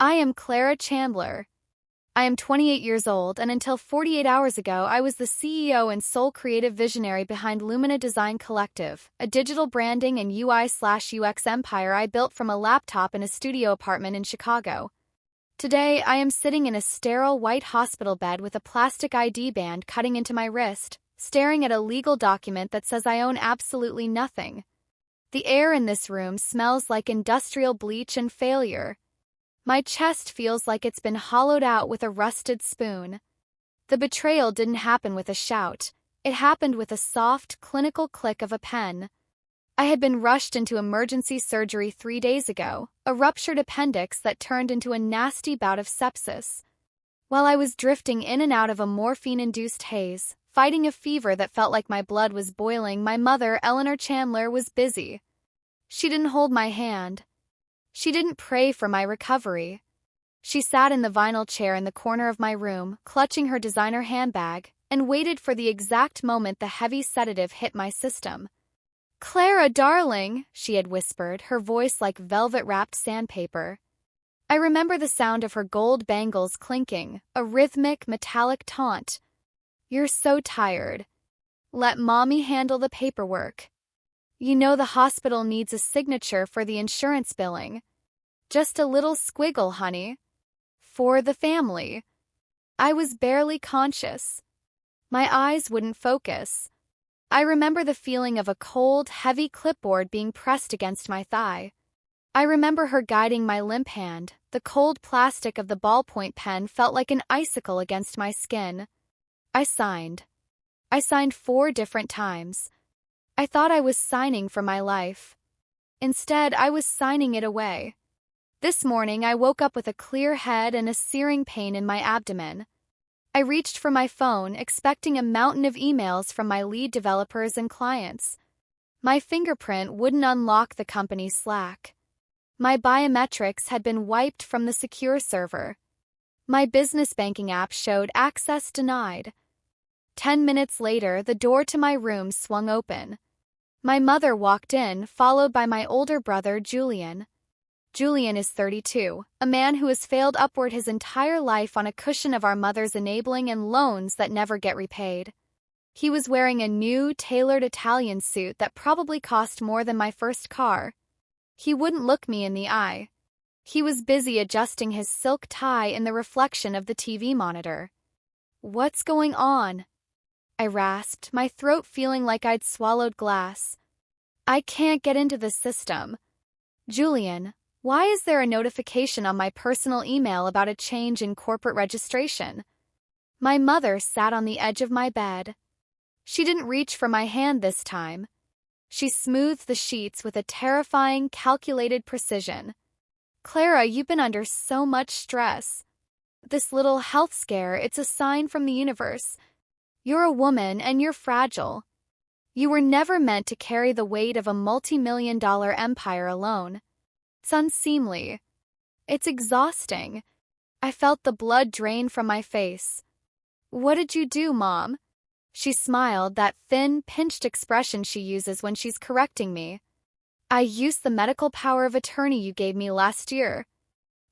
I am Clara Chandler. I am 28 years old, and until 48 hours ago, I was the CEO and sole creative visionary behind Lumina Design Collective, a digital branding and UI/UX empire I built from a laptop in a studio apartment in Chicago. Today, I am sitting in a sterile white hospital bed with a plastic ID band cutting into my wrist, staring at a legal document that says I own absolutely nothing. The air in this room smells like industrial bleach and failure. My chest feels like it's been hollowed out with a rusted spoon. The betrayal didn't happen with a shout. It happened with a soft, clinical click of a pen. I had been rushed into emergency surgery 3 days ago, a ruptured appendix that turned into a nasty bout of sepsis. While I was drifting in and out of a morphine-induced haze, fighting a fever that felt like my blood was boiling, my mother, Eleanor Chandler, was busy. She didn't hold my hand. She didn't pray for my recovery. She sat in the vinyl chair in the corner of my room, clutching her designer handbag, and waited for the exact moment the heavy sedative hit my system. "Clara, darling," she had whispered, her voice like velvet-wrapped sandpaper. I remember the sound of her gold bangles clinking, a rhythmic, metallic taunt. "You're so tired. Let Mommy handle the paperwork. You know the hospital needs a signature for the insurance billing. Just a little squiggle, honey. For the family." I was barely conscious. My eyes wouldn't focus. I remember the feeling of a cold, heavy clipboard being pressed against my thigh. I remember her guiding my limp hand. The cold plastic of the ballpoint pen felt like an icicle against my skin. I signed. I signed 4 different times. I thought I was signing for my life. Instead, I was signing it away. This morning, I woke up with a clear head and a searing pain in my abdomen. I reached for my phone, expecting a mountain of emails from my lead developers and clients. My fingerprint wouldn't unlock the company's Slack. My biometrics had been wiped from the secure server. My business banking app showed access denied. 10 minutes later, the door to my room swung open. My mother walked in, followed by my older brother, Julian. Julian is 32, a man who has failed upward his entire life on a cushion of our mother's enabling and loans that never get repaid. He was wearing a new, tailored Italian suit that probably cost more than my first car. He wouldn't look me in the eye. He was busy adjusting his silk tie in the reflection of the TV monitor. "What's going on?" I rasped, my throat feeling like I'd swallowed glass. "I can't get into the system." "Julian, why is there a notification on my personal email about a change in corporate registration?" My mother sat on the edge of my bed. She didn't reach for my hand this time. She smoothed the sheets with a terrifying, calculated precision. "Clara, you've been under so much stress. This little health scare, it's a sign from the universe. You're a woman and you're fragile. You were never meant to carry the weight of a multi-million-dollar empire alone. It's unseemly. It's exhausting." I felt the blood drain from my face. "What did you do, Mom?" She smiled, that thin, pinched expression she uses when she's correcting me. "I used the medical power of attorney you gave me last year.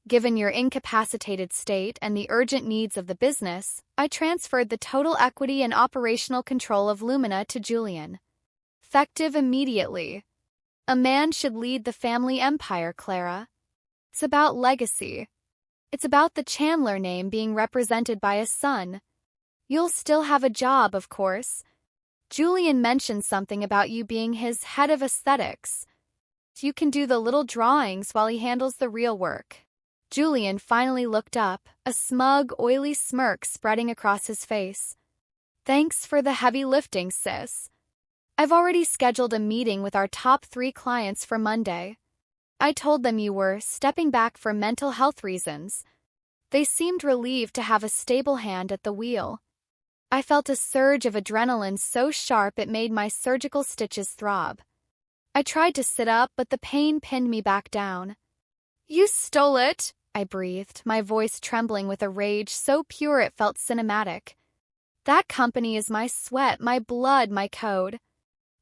Given your incapacitated state and the urgent needs of the business, I transferred the total equity and operational control of Lumina to Julian. Effective immediately. A man should lead the family empire, Clara. It's about legacy. It's about the Chandler name being represented by a son. You'll still have a job, of course. Julian mentioned something about you being his head of aesthetics. You can do the little drawings while he handles the real work." Julian finally looked up, a smug, oily smirk spreading across his face. "Thanks for the heavy lifting, sis. I've already scheduled a meeting with our top 3 clients for Monday. I told them you were stepping back for mental health reasons. They seemed relieved to have a stable hand at the wheel." I felt a surge of adrenaline so sharp it made my surgical stitches throb. I tried to sit up, but the pain pinned me back down. "You stole it," I breathed, my voice trembling with a rage so pure it felt cinematic. "That company is my sweat, my blood, my code.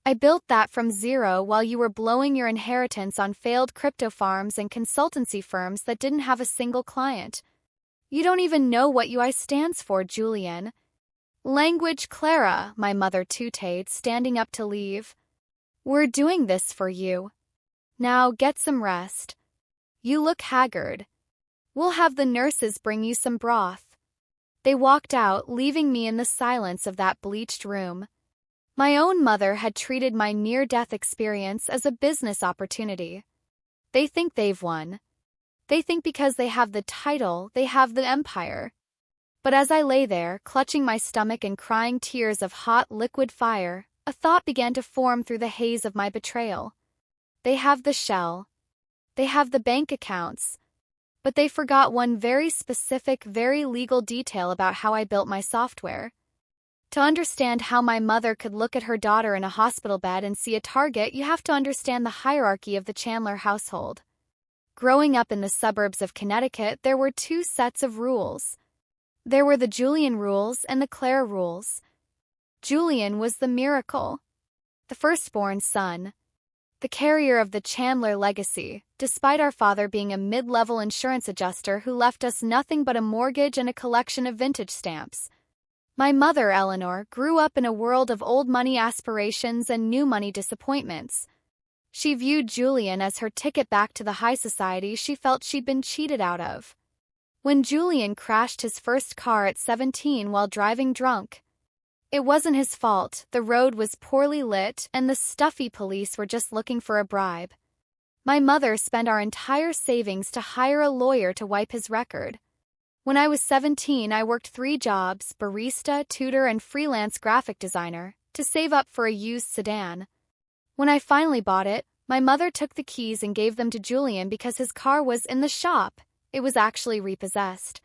I built that from zero while you were blowing your inheritance on failed crypto farms and consultancy firms that didn't have a single client. You don't even know what UI stands for, Julian. Language, Clara, my mother tooted, standing up to leave. We're doing this for you. Now get some rest. You look haggard. We'll have the nurses bring you some broth. They walked out, leaving me in the silence of that bleached room. My own mother had treated my near-death experience as a business opportunity. They think they've won. They think because they have the title, they have the empire. But as I lay there, clutching my stomach and crying tears of hot, liquid fire, a thought began to form through the haze of my betrayal. They have the shell. They have the bank accounts. But they forgot one very specific, very legal detail about how I built my software. To understand how my mother could look at her daughter in a hospital bed and see a target, you have to understand the hierarchy of the Chandler household. Growing up in the suburbs of Connecticut, there were two sets of rules. There were the Julian rules and the Clara rules. Julian was the miracle, the firstborn son, the carrier of the Chandler legacy, despite our father being a mid-level insurance adjuster who left us nothing but a mortgage and a collection of vintage stamps. My mother, Eleanor, grew up in a world of old money aspirations and new money disappointments. She viewed Julian as her ticket back to the high society she felt she'd been cheated out of. When Julian crashed his first car at 17 while driving drunk, it wasn't his fault. The road was poorly lit and the stuffy police were just looking for a bribe. My mother spent our entire savings to hire a lawyer to wipe his record. When I was 17, I worked 3 jobs, barista, tutor, and freelance graphic designer, to save up for a used sedan. When I finally bought it, my mother took the keys and gave them to Julian because his car was in the shop. It was actually repossessed.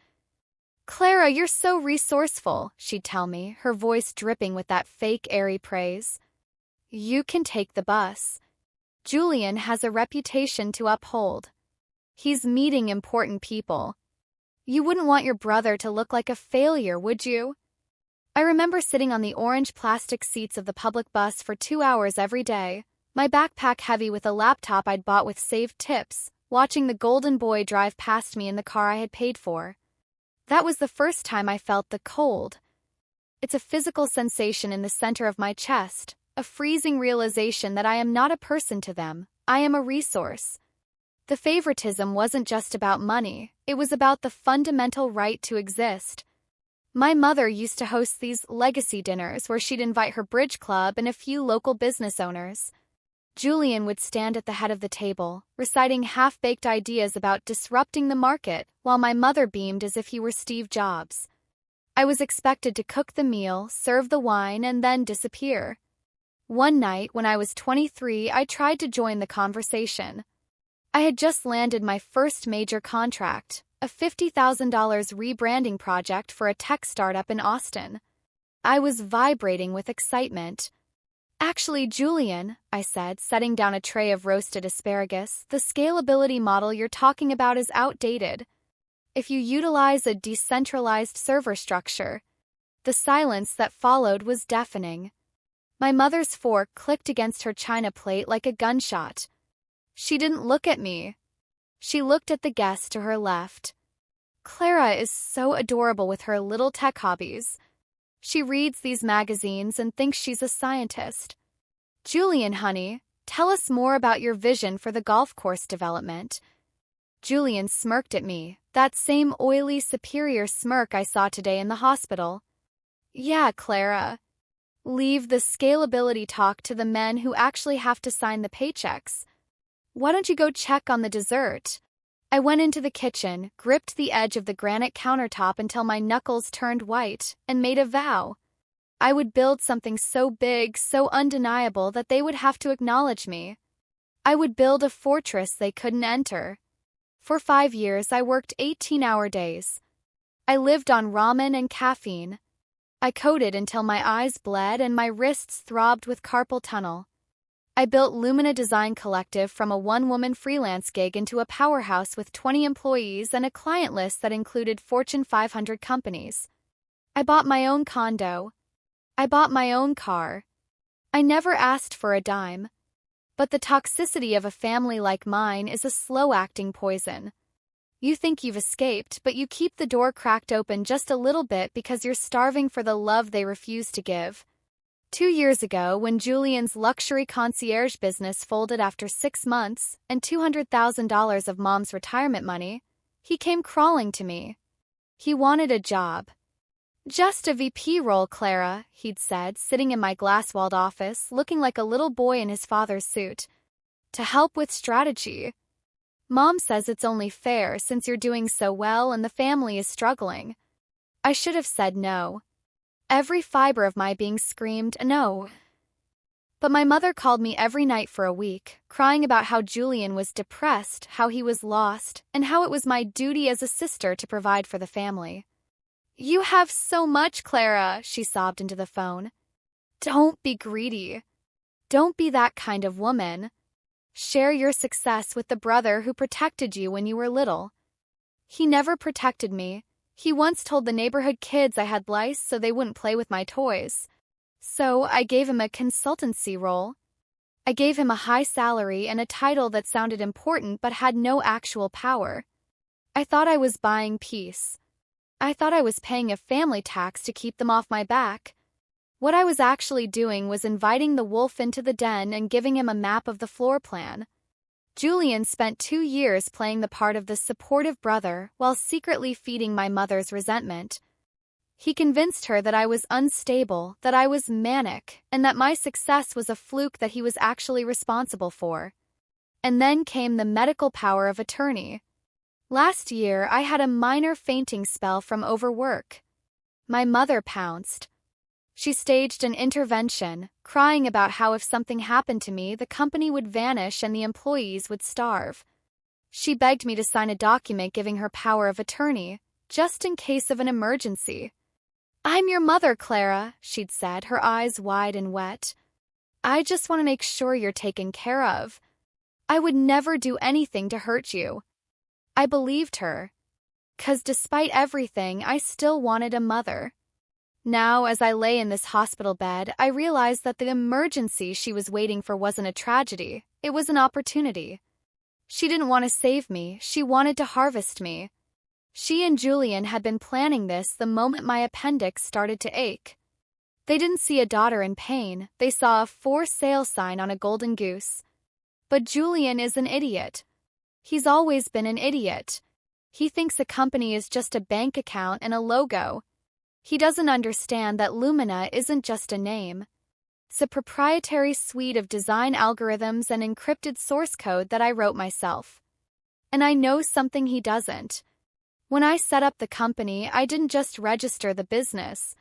Clara, you're so resourceful, she'd tell me, her voice dripping with that fake airy praise. You can take the bus. Julian has a reputation to uphold. He's meeting important people. You wouldn't want your brother to look like a failure, would you? I remember sitting on the orange plastic seats of the public bus for 2 hours every day, my backpack heavy with a laptop I'd bought with saved tips, watching the golden boy drive past me in the car I had paid for. That was the first time I felt the cold. It's a physical sensation in the center of my chest, a freezing realization that I am not a person to them, I am a resource. The favoritism wasn't just about money, it was about the fundamental right to exist. My mother used to host these legacy dinners where she'd invite her bridge club and a few local business owners. Julian would stand at the head of the table, reciting half-baked ideas about disrupting the market, while my mother beamed as if he were Steve Jobs. I was expected to cook the meal, serve the wine, and then disappear. One night, when I was 23, I tried to join the conversation. I had just landed my first major contract, a $50,000 rebranding project for a tech startup in Austin. I was vibrating with excitement. Actually, Julian, I said, setting down a tray of roasted asparagus, the scalability model you're talking about is outdated. If you utilize a decentralized server structure. The silence that followed was deafening. My mother's fork clicked against her china plate like a gunshot. She didn't look at me. She looked at the guest to her left. Clara is so adorable with her little tech hobbies. She reads these magazines and thinks she's a scientist. Julian, honey, tell us more about your vision for the golf course development. Julian smirked at me, that same oily, superior smirk I saw today in the hospital. Yeah, Clara. Leave the scalability talk to the men who actually have to sign the paychecks. Why don't you go check on the dessert? I went into the kitchen, gripped the edge of the granite countertop until my knuckles turned white, and made a vow. I would build something so big, so undeniable that they would have to acknowledge me. I would build a fortress they couldn't enter. For 5 years, I worked 18-hour days. I lived on ramen and caffeine. I coded until my eyes bled and my wrists throbbed with carpal tunnel. I built Lumina Design Collective from a one-woman freelance gig into a powerhouse with 20 employees and a client list that included Fortune 500 companies. I bought my own condo. I bought my own car. I never asked for a dime. But the toxicity of a family like mine is a slow-acting poison. You think you've escaped, but you keep the door cracked open just a little bit because you're starving for the love they refuse to give. 2 years ago, when Julian's luxury concierge business folded after 6 months and $200,000 of Mom's retirement money, he came crawling to me. He wanted a job. "Just a VP role, Clara," he'd said, sitting in my glass-walled office, looking like a little boy in his father's suit. "To help with strategy. Mom says it's only fair since you're doing so well and the family is struggling." I should have said no. Every fiber of my being screamed no. But my mother called me every night for a week, crying about how Julian was depressed, how he was lost, and how it was my duty as a sister to provide for the family. "You have so much, Clara," she sobbed into the phone. "Don't be greedy. Don't be that kind of woman. Share your success with the brother who protected you when you were little." He never protected me. He once told the neighborhood kids I had lice so they wouldn't play with my toys. So I gave him a consultancy role. I gave him a high salary and a title that sounded important but had no actual power. I thought I was buying peace. I thought I was paying a family tax to keep them off my back. What I was actually doing was inviting the wolf into the den and giving him a map of the floor plan. Julian spent 2 years playing the part of the supportive brother while secretly feeding my mother's resentment. He convinced her that I was unstable, that I was manic, and that my success was a fluke that he was actually responsible for. And then came the medical power of attorney. Last year, I had a minor fainting spell from overwork. My mother pounced. She staged an intervention, crying about how if something happened to me, the company would vanish and the employees would starve. She begged me to sign a document giving her power of attorney, just in case of an emergency. "I'm your mother, Clara," she'd said, her eyes wide and wet. "I just want to make sure you're taken care of. I would never do anything to hurt you." I believed her. 'Cause despite everything, I still wanted a mother. Now, as I lay in this hospital bed, I realized that the emergency she was waiting for wasn't a tragedy, it was an opportunity. She didn't want to save me, she wanted to harvest me. She and Julian had been planning this the moment my appendix started to ache. They didn't see a daughter in pain, they saw a "for sale" sign on a golden goose. But Julian is an idiot. He's always been an idiot. He thinks a company is just a bank account and a logo. He doesn't understand that Lumina isn't just a name. It's a proprietary suite of design algorithms and encrypted source code that I wrote myself. And I know something he doesn't. When I set up the company, I didn't just register the business.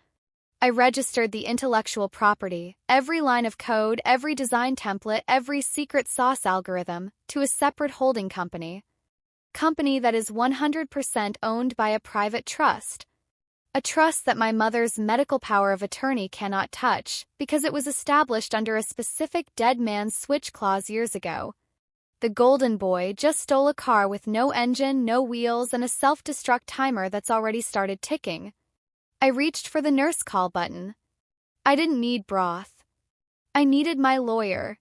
I registered the intellectual property, every line of code, every design template, every secret sauce algorithm, to a separate holding company. Company that is 100% owned by a private trust. A trust that my mother's medical power of attorney cannot touch, because it was established under a specific dead man's switch clause years ago. The golden boy just stole a car with no engine, no wheels, and a self-destruct timer that's already started ticking. I reached for the nurse call button. I didn't need broth. I needed my lawyer.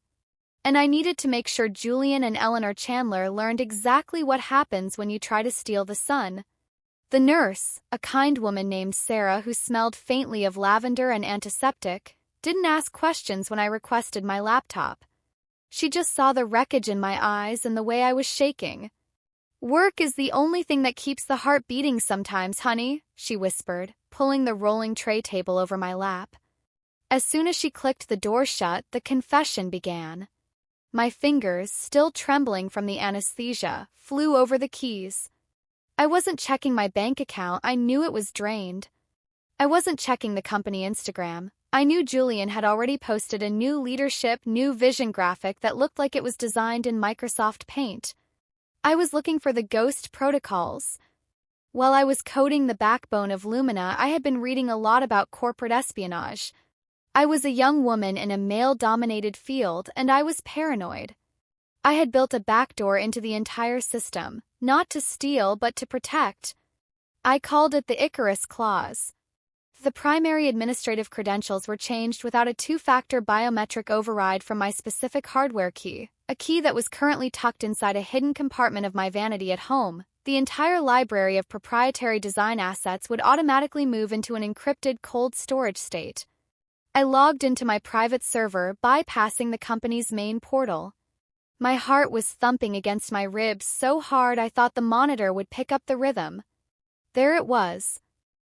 And I needed to make sure Julian and Eleanor Chandler learned exactly what happens when you try to steal the sun. The nurse, a kind woman named Sarah who smelled faintly of lavender and antiseptic, didn't ask questions when I requested my laptop. She just saw the wreckage in my eyes and the way I was shaking. "Work is the only thing that keeps the heart beating sometimes, honey," she whispered, pulling the rolling tray table over my lap. As soon as she clicked the door shut, the confession began. My fingers, still trembling from the anesthesia, flew over the keys. I wasn't checking my bank account, I knew it was drained. I wasn't checking the company Instagram. I knew Julian had already posted a new leadership, new vision graphic that looked like it was designed in Microsoft Paint. I was looking for the ghost protocols. While I was coding the backbone of Lumina, I had been reading a lot about corporate espionage. I was a young woman in a male-dominated field, and I was paranoid. I had built a backdoor into the entire system, not to steal but to protect. I called it the Icarus Clause. The primary administrative credentials were changed without a two-factor biometric override from my specific hardware key, a key that was currently tucked inside a hidden compartment of my vanity at home. The entire library of proprietary design assets would automatically move into an encrypted cold storage state. I logged into my private server, bypassing the company's main portal. My heart was thumping against my ribs so hard I thought the monitor would pick up the rhythm. There it was.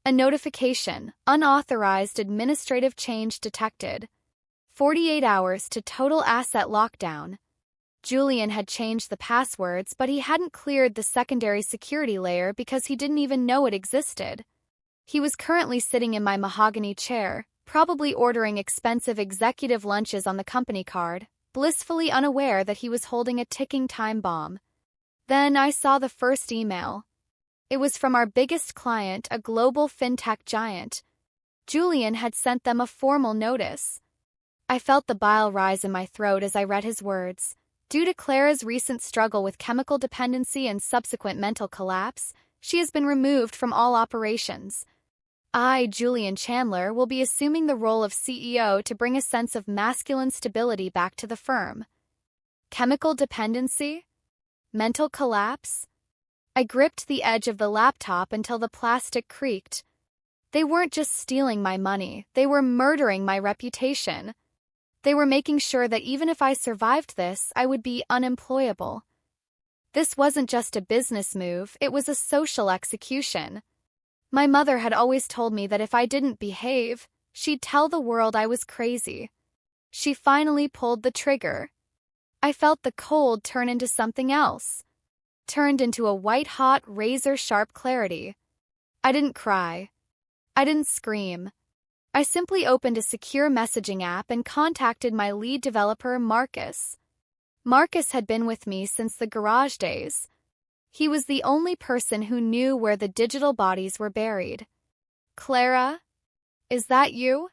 A notification, unauthorized administrative change detected. 48 hours to total asset lockdown. Julian had changed the passwords, but he hadn't cleared the secondary security layer because he didn't even know it existed. He was currently sitting in my mahogany chair, probably ordering expensive executive lunches on the company card, blissfully unaware that he was holding a ticking time bomb. Then I saw the first email. It was from our biggest client, a global fintech giant. Julian had sent them a formal notice. I felt the bile rise in my throat as I read his words. Due to Clara's recent struggle with chemical dependency and subsequent mental collapse, she has been removed from all operations. I, Julian Chandler, will be assuming the role of CEO to bring a sense of masculine stability back to the firm. Chemical dependency? Mental collapse? I gripped the edge of the laptop until the plastic creaked. They weren't just stealing my money, they were murdering my reputation. They were making sure that even if I survived this, I would be unemployable. This wasn't just a business move, it was a social execution. My mother had always told me that if I didn't behave, she'd tell the world I was crazy. She finally pulled the trigger. I felt the cold turn into something else. Turned into a white-hot, razor-sharp clarity. I didn't cry. I didn't scream. I simply opened a secure messaging app and contacted my lead developer, Marcus. Marcus had been with me since the garage days. He was the only person who knew where the digital bodies were buried. Clara? Is that you?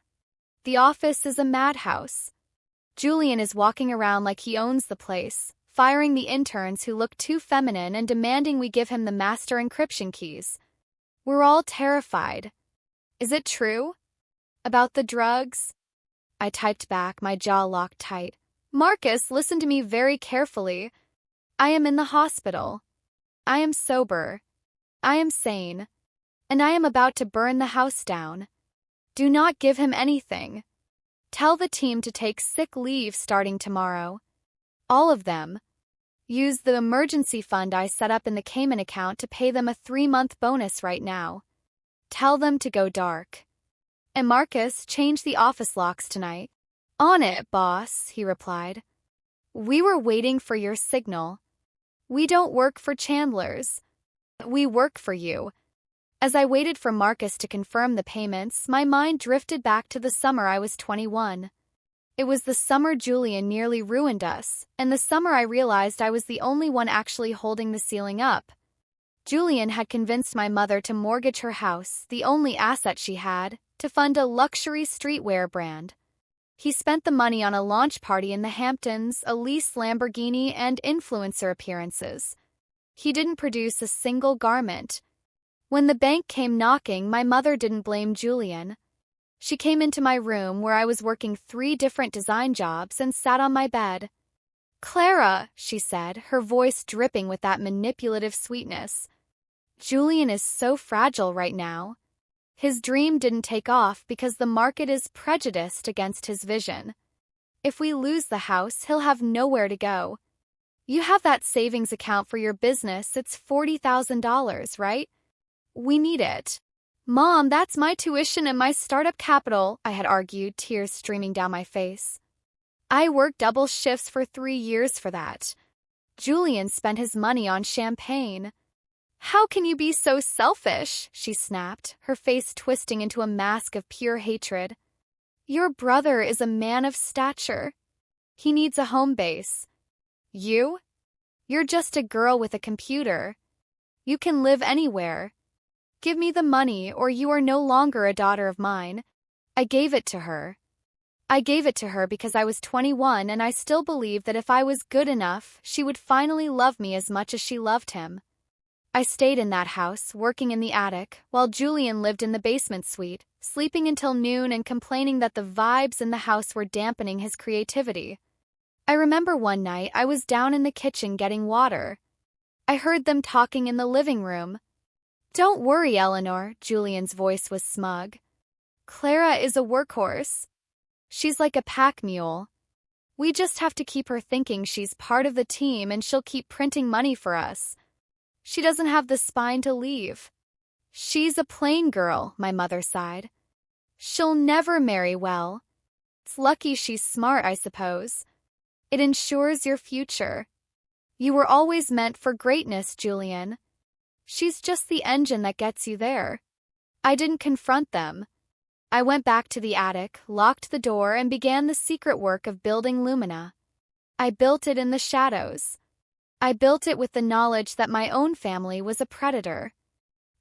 The office is a madhouse. Julian is walking around like he owns the place, firing the interns who look too feminine and demanding we give him the master encryption keys. We're all terrified. Is it true? About the drugs? I typed back, my jaw locked tight. Marcus, listen to me very carefully. I am in the hospital. I am sober. I am sane. And I am about to burn the house down. Do not give him anything. Tell the team to take sick leave starting tomorrow. All of them. Use the emergency fund I set up in the Cayman account to pay them a 3-month bonus right now. Tell them to go dark. And Marcus, change the office locks tonight. On it, boss, he replied. We were waiting for your signal. We don't work for Chandlers. We work for you. As I waited for Marcus to confirm the payments, my mind drifted back to the summer I was 21. It was the summer Julian nearly ruined us, and the summer I realized I was the only one actually holding the ceiling up. Julian had convinced my mother to mortgage her house, the only asset she had, to fund a luxury streetwear brand. He spent the money on a launch party in the Hamptons, a leased Lamborghini, and influencer appearances. He didn't produce a single garment. When the bank came knocking, my mother didn't blame Julian. She came into my room where I was working 3 different design jobs and sat on my bed. Clara, she said, her voice dripping with that manipulative sweetness. Julian is so fragile right now. His dream didn't take off because the market is prejudiced against his vision. If we lose the house, he'll have nowhere to go. You have that savings account for your business, it's $40,000, right? We need it. Mom, that's my tuition and my startup capital, I had argued, tears streaming down my face. I worked double shifts for 3 years for that. Julian spent his money on champagne. How can you be so selfish? She snapped, her face twisting into a mask of pure hatred. Your brother is a man of stature. He needs a home base. You? You're just a girl with a computer. You can live anywhere. Give me the money or you are no longer a daughter of mine. I gave it to her. I gave it to her because I was 21 and I still believed that if I was good enough, she would finally love me as much as she loved him. I stayed in that house, working in the attic, while Julian lived in the basement suite, sleeping until noon and complaining that the vibes in the house were dampening his creativity. I remember one night I was down in the kitchen getting water. I heard them talking in the living room. "Don't worry, Eleanor," Julian's voice was smug. "Clara is a workhorse. She's like a pack mule. We just have to keep her thinking she's part of the team and she'll keep printing money for us. She doesn't have the spine to leave." "She's a plain girl," my mother sighed. "She'll never marry well. It's lucky she's smart, I suppose. It ensures your future. You were always meant for greatness, Julian. She's just the engine that gets you there." I didn't confront them. I went back to the attic, locked the door, and began the secret work of building Lumina. I built it in the shadows. I built it with the knowledge that my own family was a predator.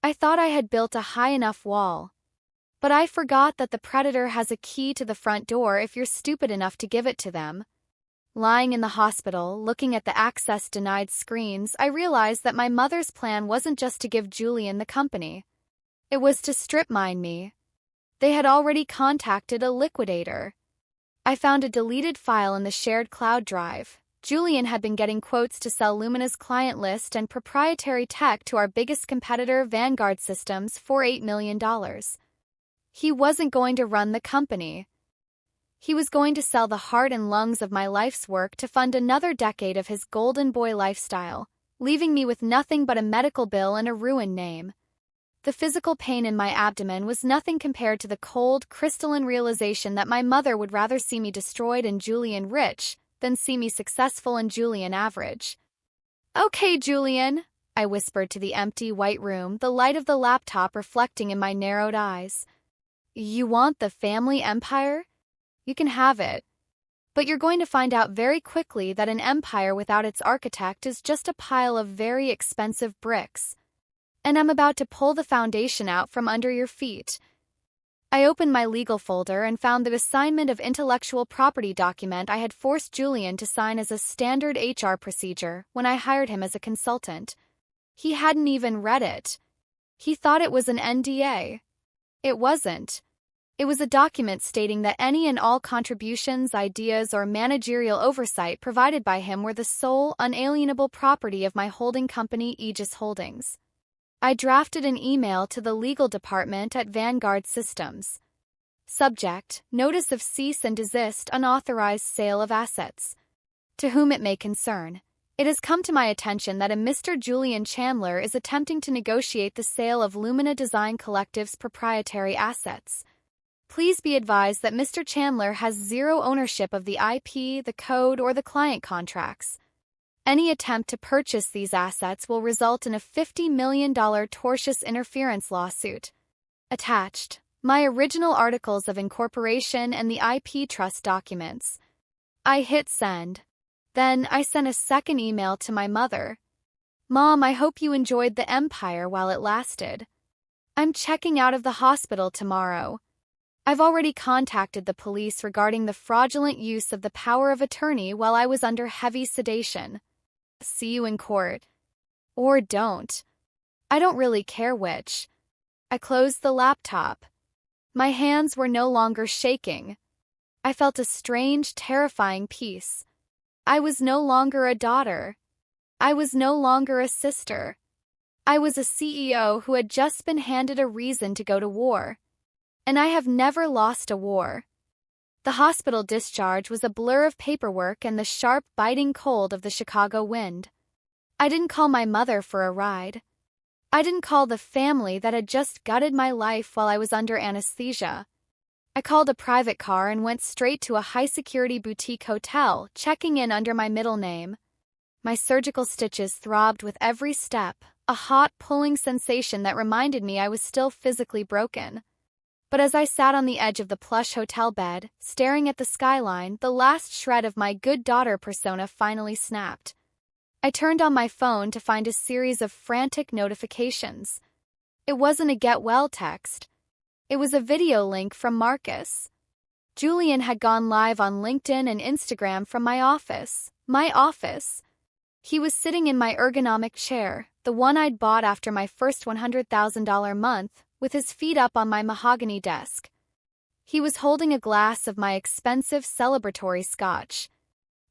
I thought I had built a high enough wall. But I forgot that the predator has a key to the front door if you're stupid enough to give it to them. Lying in the hospital, looking at the access-denied screens, I realized that my mother's plan wasn't just to give Julian the company. It was to strip-mine me. They had already contacted a liquidator. I found a deleted file in the shared cloud drive. Julian had been getting quotes to sell Lumina's client list and proprietary tech to our biggest competitor, Vanguard Systems, for $8 million. He wasn't going to run the company. He was going to sell the heart and lungs of my life's work to fund another decade of his golden boy lifestyle, leaving me with nothing but a medical bill and a ruined name. The physical pain in my abdomen was nothing compared to the cold, crystalline realization that my mother would rather see me destroyed and Julian rich than see me successful and Julian average. "Okay, Julian," I whispered to the empty, white room, the light of the laptop reflecting in my narrowed eyes. "You want the family empire? You can have it. But you're going to find out very quickly that an empire without its architect is just a pile of very expensive bricks. And I'm about to pull the foundation out from under your feet." I opened my legal folder and found the assignment of intellectual property document I had forced Julian to sign as a standard HR procedure when I hired him as a consultant. He hadn't even read it. He thought it was an NDA. It wasn't. It was a document stating that any and all contributions, ideas, or managerial oversight provided by him were the sole, unalienable property of my holding company, Aegis Holdings. I drafted an email to the legal department at Vanguard Systems. Subject: Notice of cease and desist unauthorized sale of assets. To whom it may concern, it has come to my attention that a Mr. Julian Chandler is attempting to negotiate the sale of Lumina Design Collective's proprietary assets. Please be advised that Mr. Chandler has zero ownership of the IP, the code, or the client contracts. Any attempt to purchase these assets will result in a $50 million tortious interference lawsuit. Attached: my original articles of incorporation and the IP trust documents. I hit send. Then I sent a second email to my mother. "Mom, I hope you enjoyed the empire while it lasted. I'm checking out of the hospital tomorrow. I've already contacted the police regarding the fraudulent use of the power of attorney while I was under heavy sedation. See you in court. Or don't. I don't really care which." I closed the laptop. My hands were no longer shaking. I felt a strange, terrifying peace. I was no longer a daughter. I was no longer a sister. I was a CEO who had just been handed a reason to go to war. And I have never lost a war. The hospital discharge was a blur of paperwork and the sharp, biting cold of the Chicago wind. I didn't call my mother for a ride. I didn't call the family that had just gutted my life while I was under anesthesia. I called a private car and went straight to a high-security boutique hotel, checking in under my middle name. My surgical stitches throbbed with every step, a hot, pulling sensation that reminded me I was still physically broken. But as I sat on the edge of the plush hotel bed, staring at the skyline, the last shred of my good daughter persona finally snapped. I turned on my phone to find a series of frantic notifications. It wasn't a get well text. It was a video link from Marcus. Julian had gone live on LinkedIn and Instagram from my office. My office. He was sitting in my ergonomic chair, the one I'd bought after my first $100,000 month, with his feet up on my mahogany desk. He was holding a glass of my expensive celebratory scotch.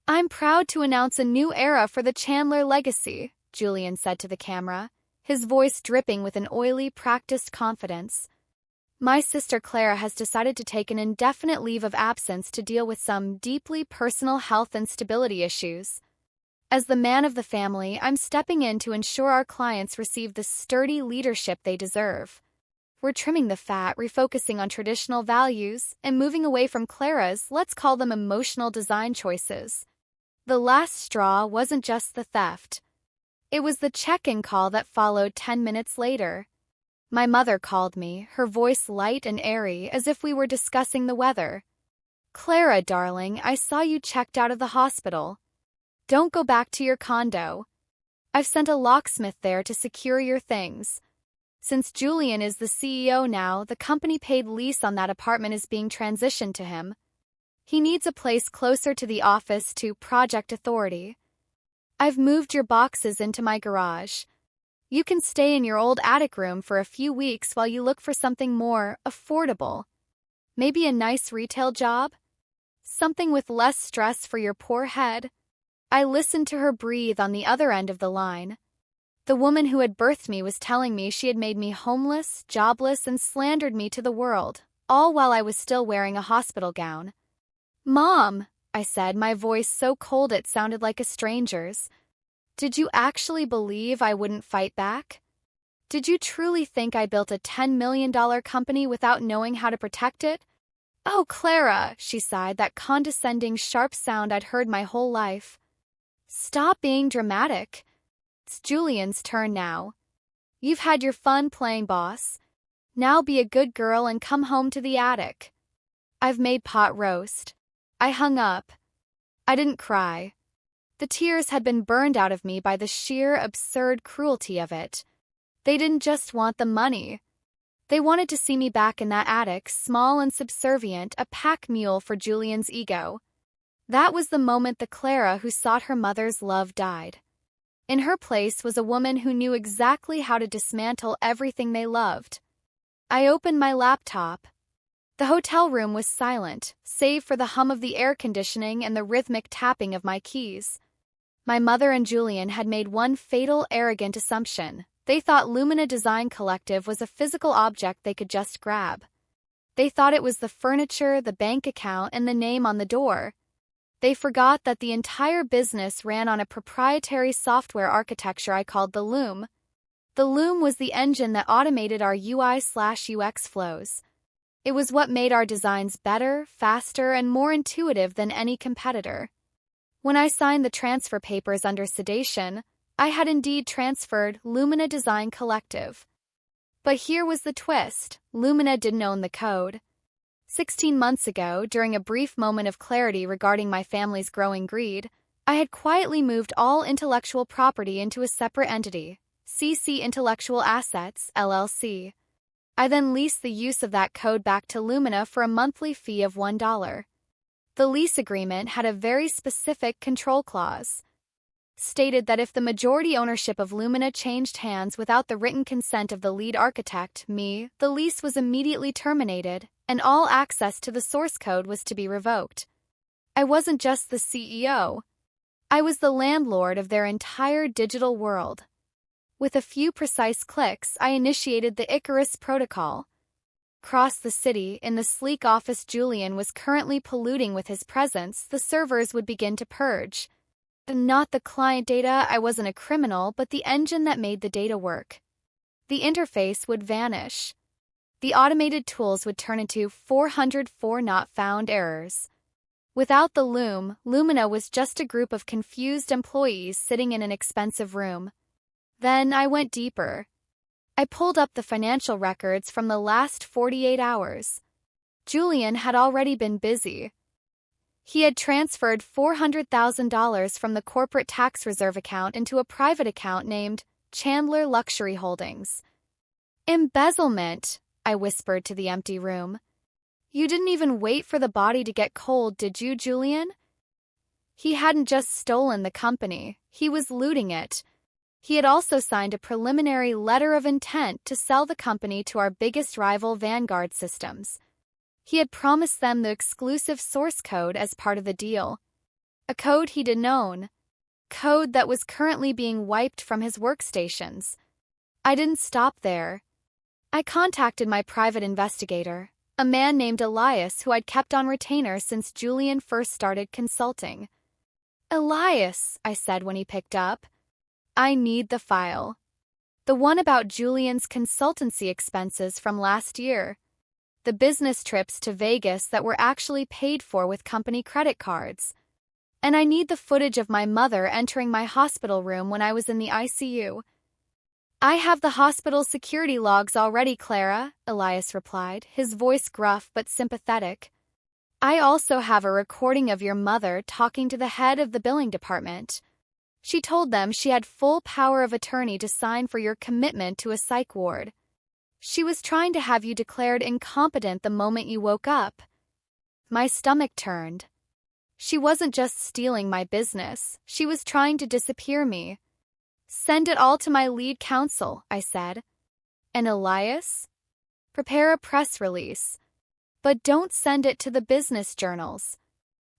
"I'm proud to announce a new era for the Chandler legacy," Julian said to the camera, his voice dripping with an oily, practiced confidence. "My sister Clara has decided to take an indefinite leave of absence to deal with some deeply personal health and stability issues. As the man of the family, I'm stepping in to ensure our clients receive the sturdy leadership they deserve. We're trimming the fat, refocusing on traditional values, and moving away from Clara's, let's call them emotional design choices." The last straw wasn't just the theft. It was the check-in call that followed 10 minutes later. My mother called me, her voice light and airy, as if we were discussing the weather. "Clara, darling, I saw you checked out of the hospital. Don't go back to your condo. I've sent a locksmith there to secure your things. Since Julian is the CEO now, the company-paid lease on that apartment is being transitioned to him. He needs a place closer to the office to Project Authority. I've moved your boxes into my garage. You can stay in your old attic room for a few weeks while you look for something more affordable. Maybe a nice retail job? Something with less stress for your poor head." I listened to her breathe on the other end of the line. The woman who had birthed me was telling me she had made me homeless, jobless, and slandered me to the world, all while I was still wearing a hospital gown. "Mom," I said, my voice so cold it sounded like a stranger's, "did you actually believe I wouldn't fight back? Did you truly think I built a $10 million company without knowing how to protect it?" "Oh, Clara," she sighed, that condescending, sharp sound I'd heard my whole life. "Stop being dramatic. It's Julian's turn now. You've had your fun playing boss. Now be a good girl and come home to the attic. I've made pot roast." I hung up. I didn't cry. The tears had been burned out of me by the sheer, absurd cruelty of it. They didn't just want the money. They wanted to see me back in that attic, small and subservient, a pack mule for Julian's ego. That was the moment the Clara who sought her mother's love died. In her place was a woman who knew exactly how to dismantle everything they loved. I opened my laptop. The hotel room was silent, save for the hum of the air conditioning and the rhythmic tapping of my keys. My mother and Julian had made one fatal, arrogant assumption. They thought Lumina Design Collective was a physical object they could just grab. They thought it was the furniture, the bank account, and the name on the door. They forgot that the entire business ran on a proprietary software architecture I called the Loom. The Loom was the engine that automated our UI/UX flows. It was what made our designs better, faster, and more intuitive than any competitor. When I signed the transfer papers under sedation, I had indeed transferred Lumina Design Collective. But here was the twist. Lumina didn't own the code. 16 months ago, during a brief moment of clarity regarding my family's growing greed, I had quietly moved all intellectual property into a separate entity, CC Intellectual Assets, LLC. I then leased the use of that code back to Lumina for a monthly fee of $1. The lease agreement had a very specific control clause. Stated that if the majority ownership of Lumina changed hands without the written consent of the lead architect, me, the lease was immediately terminated, and all access to the source code was to be revoked. I wasn't just the CEO. I was the landlord of their entire digital world. With a few precise clicks, I initiated the Icarus protocol. Across the city, in the sleek office Julian was currently polluting with his presence, the servers would begin to purge. Not the client data, I wasn't a criminal, but the engine that made the data work. The interface would vanish. The automated tools would turn into 404 not found errors. Without the Loom, Lumina was just a group of confused employees sitting in an expensive room. Then I went deeper. I pulled up the financial records from the last 48 hours. Julian had already been busy. He had transferred $400,000 from the corporate tax reserve account into a private account named Chandler Luxury Holdings. "Embezzlement," I whispered to the empty room. "You didn't even wait for the body to get cold, did you, Julian?" He hadn't just stolen the company, he was looting it. He had also signed a preliminary letter of intent to sell the company to our biggest rival, Vanguard Systems. He had promised them the exclusive source code as part of the deal. A code he didn't own. Code that was currently being wiped from his workstations. I didn't stop there. I contacted my private investigator, a man named Elias who I'd kept on retainer since Julian first started consulting. "Elias," I said when he picked up, "I need the file. The one about Julian's consultancy expenses from last year. The business trips to Vegas that were actually paid for with company credit cards. And I need the footage of my mother entering my hospital room when I was in the ICU." "I have the hospital security logs already, Clara," Elias replied, his voice gruff but sympathetic. "I also have a recording of your mother talking to the head of the billing department. She told them she had full power of attorney to sign for your commitment to a psych ward. She was trying to have you declared incompetent the moment you woke up." My stomach turned. She wasn't just stealing my business, she was trying to disappear me. "Send it all to my lead counsel," I said. "And Elias? Prepare a press release. But don't send it to the business journals.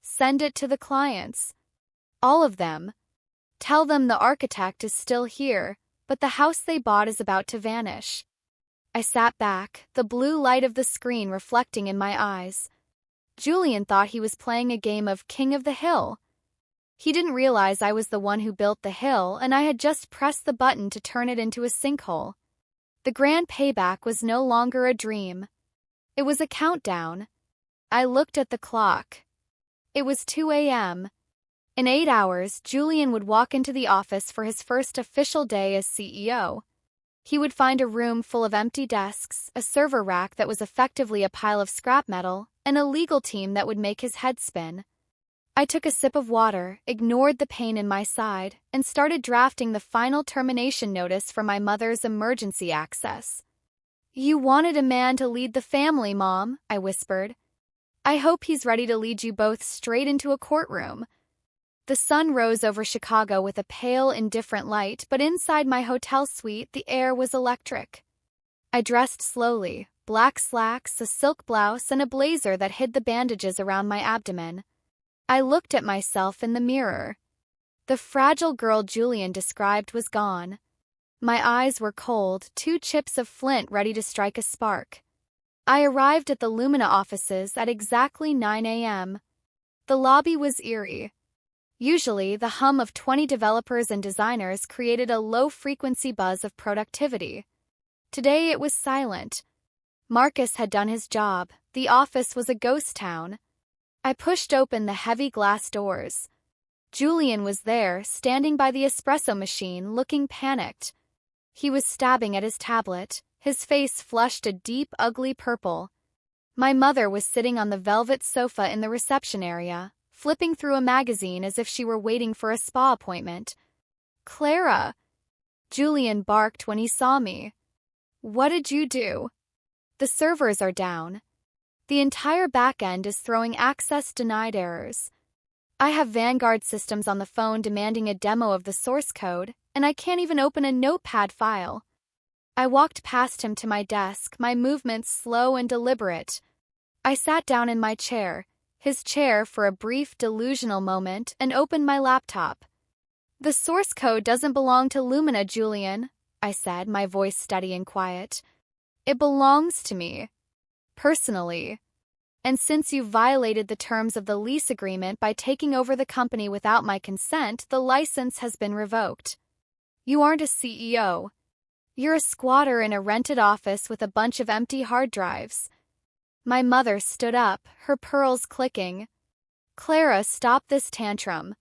Send it to the clients. All of them. Tell them the architect is still here, but the house they bought is about to vanish." I sat back, the blue light of the screen reflecting in my eyes. Julian thought he was playing a game of King of the Hill. He didn't realize I was the one who built the hill and I had just pressed the button to turn it into a sinkhole. The grand payback was no longer a dream. It was a countdown. I looked at the clock. It was 2 a.m. In 8 hours, Julian would walk into the office for his first official day as CEO. He would find a room full of empty desks, a server rack that was effectively a pile of scrap metal, and a legal team that would make his head spin. I took a sip of water, ignored the pain in my side, and started drafting the final termination notice for my mother's emergency access. "You wanted a man to lead the family, Mom," I whispered. "I hope he's ready to lead you both straight into a courtroom." The sun rose over Chicago with a pale, indifferent light, but inside my hotel suite the air was electric. I dressed slowly, black slacks, a silk blouse, and a blazer that hid the bandages around my abdomen. I looked at myself in the mirror. The fragile girl Julian described was gone. My eyes were cold, 2 chips of flint ready to strike a spark. I arrived at the Lumina offices at exactly 9 a.m. The lobby was eerie. Usually, the hum of 20 developers and designers created a low-frequency buzz of productivity. Today it was silent. Marcus had done his job. The office was a ghost town. I pushed open the heavy glass doors. Julian was there, standing by the espresso machine, looking panicked. He was stabbing at his tablet, his face flushed a deep, ugly purple. My mother was sitting on the velvet sofa in the reception area, flipping through a magazine as if she were waiting for a spa appointment. "Clara!" Julian barked when he saw me. "What did you do?" "The servers are down. The entire backend is throwing access denied errors. I have Vanguard Systems on the phone demanding a demo of the source code, and I can't even open a notepad file." I walked past him to my desk, my movements slow and deliberate. I sat down in my chair, his chair for a brief delusional moment, and opened my laptop. "The source code doesn't belong to Lumina, Julian," I said, my voice steady and quiet. "It belongs to me. Personally. And since you violated the terms of the lease agreement by taking over the company without my consent, the license has been revoked. You aren't a CEO. You're a squatter in a rented office with a bunch of empty hard drives." My mother stood up, her pearls clicking. "Clara, stop this tantrum.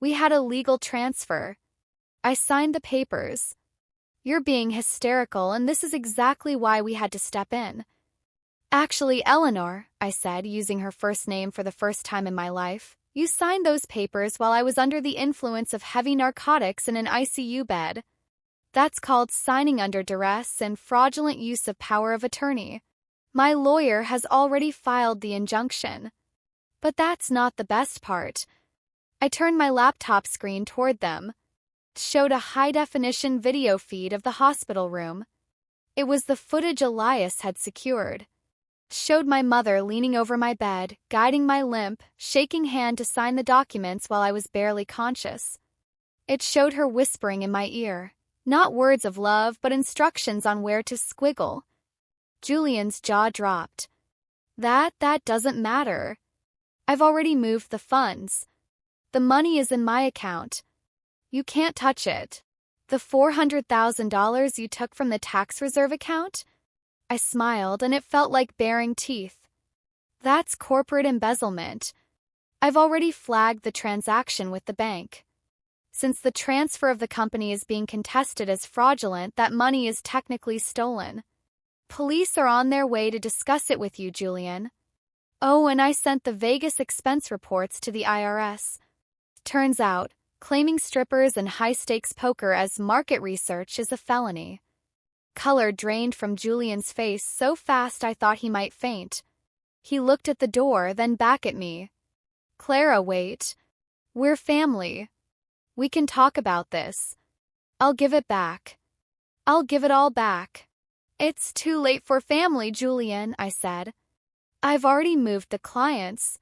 We had a legal transfer. I signed the papers. You're being hysterical, and this is exactly why we had to step in." "Actually, Eleanor," I said, using her first name for the first time in my life, "you signed those papers while I was under the influence of heavy narcotics in an ICU bed. That's called signing under duress and fraudulent use of power of attorney. My lawyer has already filed the injunction. But that's not the best part. I turned my laptop screen toward them. It showed a high-definition video feed of the hospital room. It was the footage Elias had secured. It showed my mother leaning over my bed, guiding my limp, shaking hand to sign the documents while I was barely conscious. It showed her whispering in my ear, not words of love but instructions on where to squiggle. Julian's jaw dropped. That doesn't matter. I've already moved the funds. The money is in my account. You can't touch it. The $400,000 you took from the tax reserve account? I smiled, and it felt like baring teeth. That's corporate embezzlement. I've already flagged the transaction with the bank. Since the transfer of the company is being contested as fraudulent, that money is technically stolen. Police are on their way to discuss it with you, Julian. Oh, and I sent the Vegas expense reports to the IRS. Turns out, claiming strippers and high-stakes poker as market research is a felony. Color drained from Julian's face so fast I thought he might faint. He looked at the door, then back at me. Clara, wait. We're family. We can talk about this. I'll give it back. I'll give it all back. It's too late for family, Julian, I said. I've already moved the clients.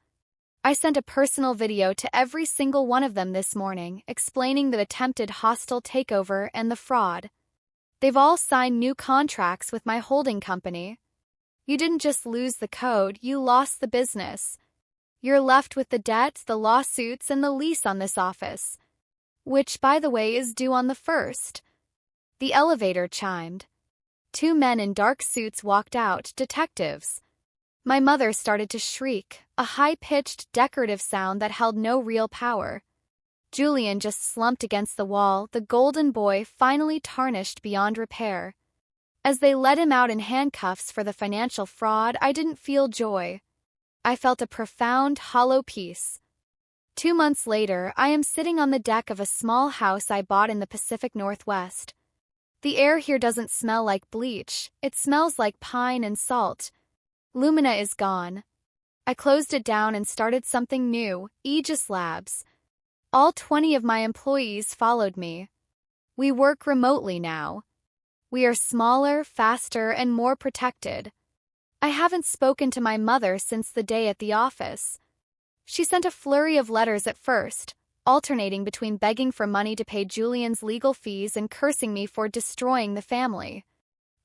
I sent a personal video to every single one of them this morning, explaining the attempted hostile takeover and the fraud. They've all signed new contracts with my holding company. You didn't just lose the code, you lost the business. You're left with the debts, the lawsuits, and the lease on this office. Which, by the way, is due on the 1st. The elevator chimed. 2 men in dark suits walked out, detectives. My mother started to shriek, a high-pitched, decorative sound that held no real power. Julian just slumped against the wall, the golden boy finally tarnished beyond repair. As they let him out in handcuffs for the financial fraud, I didn't feel joy. I felt a profound, hollow peace. 2 months later, I am sitting on the deck of a small house I bought in the Pacific Northwest. The air here doesn't smell like bleach, it smells like pine and salt. Lumina is gone. I closed it down and started something new, Aegis Labs. All 20 of my employees followed me. We work remotely now. We are smaller, faster, and more protected. I haven't spoken to my mother since the day at the office. She sent a flurry of letters at first, alternating between begging for money to pay Julian's legal fees and cursing me for destroying the family.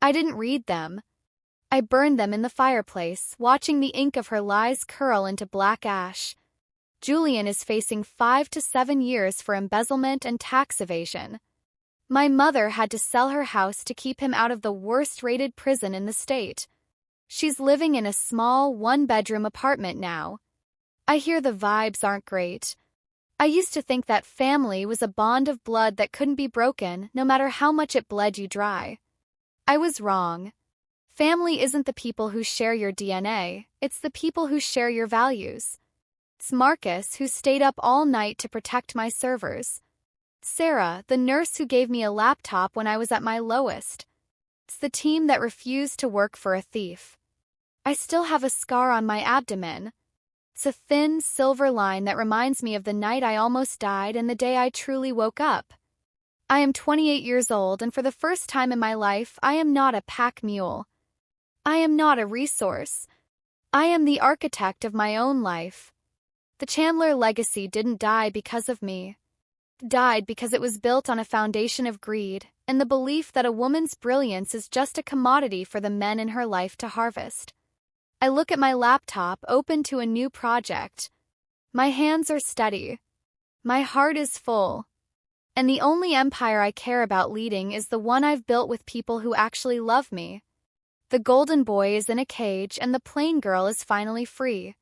I didn't read them. I burned them in the fireplace, watching the ink of her lies curl into black ash. Julian is facing 5 to 7 years for embezzlement and tax evasion. My mother had to sell her house to keep him out of the worst-rated prison in the state. She's living in a small, 1-bedroom apartment now. I hear the vibes aren't great. I used to think that family was a bond of blood that couldn't be broken, no matter how much it bled you dry. I was wrong. Family isn't the people who share your DNA, it's the people who share your values. It's Marcus, who stayed up all night to protect my servers. Sarah, the nurse who gave me a laptop when I was at my lowest. It's the team that refused to work for a thief. I still have a scar on my abdomen. It's a thin, silver line that reminds me of the night I almost died and the day I truly woke up. I am 28 years old, and for the first time in my life, I am not a pack mule. I am not a resource. I am the architect of my own life. The Chandler legacy didn't die because of me. It died because it was built on a foundation of greed and the belief that a woman's brilliance is just a commodity for the men in her life to harvest. I look at my laptop, open to a new project. My hands are steady. My heart is full. And the only empire I care about leading is the one I've built with people who actually love me. The golden boy is in a cage and the plain girl is finally free.